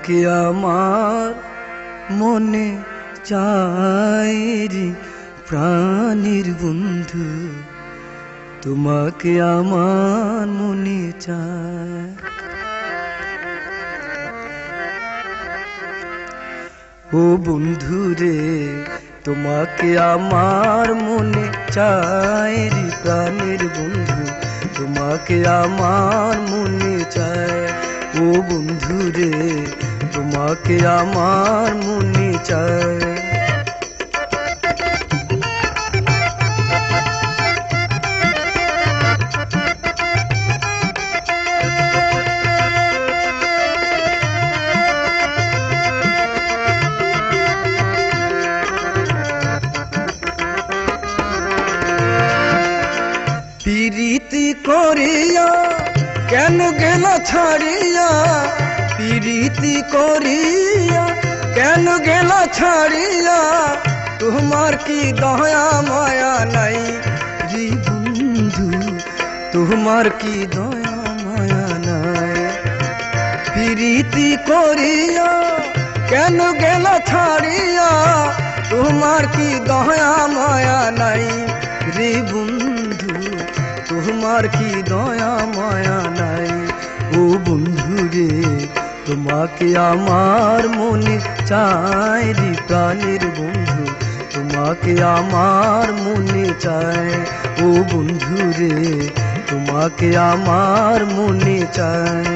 তোমাকে আমার মনে চাই রে প্রাণের বন্ধু, তোমাকে আমার মনে চায়। ও বন্ধু রে তোমাকে আমার মনে চাই রে প্রাণের বন্ধু, তোমাকে আমার মনে চায়। ও বন্ধু রে তোমাকে আমার মনে চায়। পিরিতি করিয়া কেন গেল ছাড়িয়া, পিরিতি করিয়া কেন গেল ছাড়িয়া, তোমার কি দয়া মায়া নাই রে বন্ধু, তোমার কি দয়া মায়া নাই। পিরিতি করিয়া কেন গেল ছাড়িয়া, তোমার কি দয়া মায়া নাই রে বন্ধু, তোমার কি দয়া মায়া নাই। ও বন্ধু রে তোমাকে আমার মনে চাই রে প্রাণের বন্ধু, তোমাকে আমার মনে চায়। ও বন্ধু রে তোমাকে আমার মনে চায়।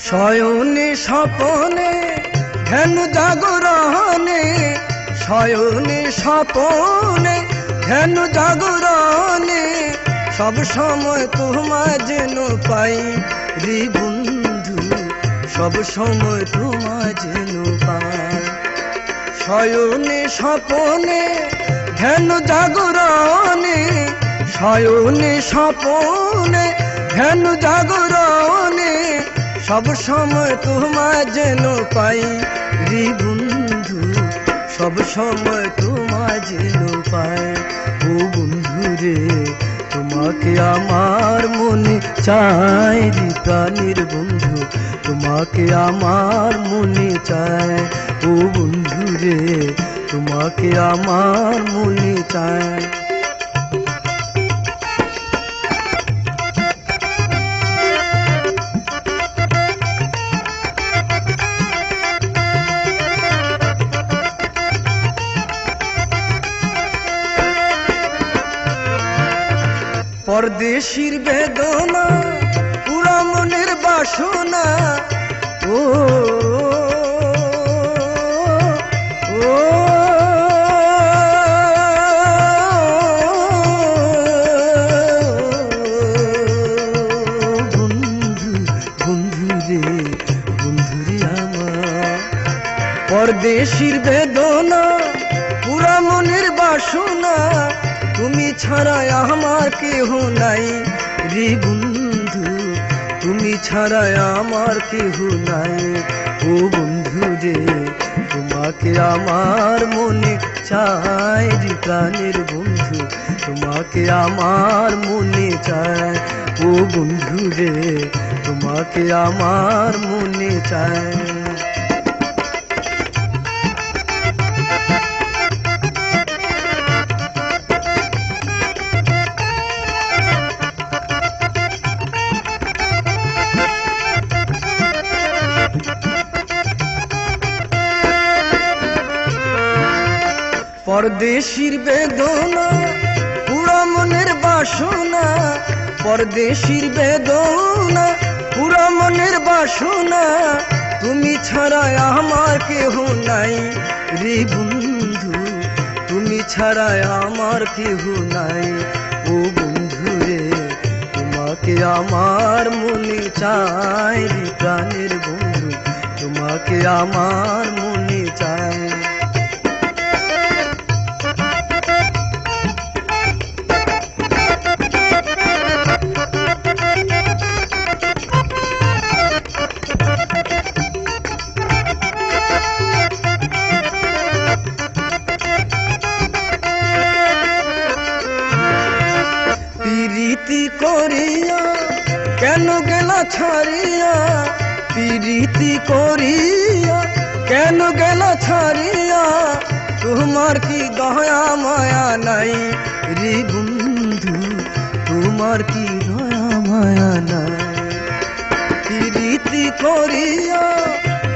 শয়নে স্বপনে ধ্যান জাগরণে, শয়নে স্বপনে ধ্যান জাগরণে, সব সময় তোমায় যেন পাই রে বন্ধু, সব সময় তোমায় যেন পাই। শয়নে স্বপনে ধ্যান জাগরণে, শয়নে স্বপনে ধ্যান জাগরণে, সব সময় তোমায় যেন পাই রে বন্ধু, সব সময় তোমায় যেন পাই। ও বন্ধু রে তোমাকে আমার মনে চাই রে প্রাণের বন্ধু, তোমাকে আমার মনে চায়। ও বন্ধু রে তোমাকে আমার মনে চায়। পরদেশীর বেদনা পুরা মনের বাসনা, ও ও বন্ধু, বন্ধু রে বন্ধু রে আমার। পরদেশীর বেদনা পুরা মনের বাসনা, তুমি ছাড়া আমার কেহ নাই রে বন্ধু, তুমি ছাড়া আমার কেহ নাই। ও বন্ধু রে তোমাকে আমার মনে চাই রে প্রাণের বন্ধু, তোমাকে আমার মনে চায়। ও বন্ধু রে তোমাকে আমার মনে চায়। পরদেশীর বেদনা পুরা মনের বাসনা, পরদেশীর বেদনা পুরা মনের বাসনা, তুমি ছাড়া আমার কেহ নাই রে বন্ধু, তুমি ছাড়া আমার কেহ নাই। ও বন্ধু রে তোমাকে আমার মনে চাই রে প্রাণের বন্ধু, তোমাকে আমার মনে চায়। গেলা ছাড়িয়া প্রীতি করিয়া, কেন গেলা ছাড়িয়া? তোমার কি দয়া মায়া নাই রে বন্ধু, তোমার কি দয়া মায়া নাই? প্রীতি করিয়া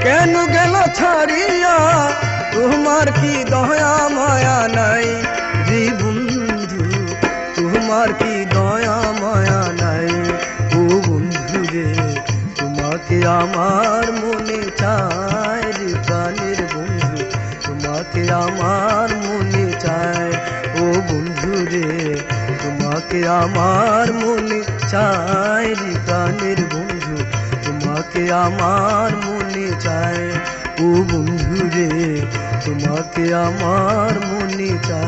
কেন গেলা ছাড়িয়া? তোমার কি দয়া মায়া নাই রে বন্ধু, তোমার কি দয়া মায়া নাই? ও বন্ধু রে, তোমাকে আমার মনে চায় রে প্রাণের বন্ধু, তোমাকে আমার মনে চায়। ও বন্ধু রে, তোমাকে আমার মনে চায় রে প্রাণের বন্ধু, তোমাকে আমার মনে চায়। ও বন্ধু রে, তোমাকে আমার মনে চায়।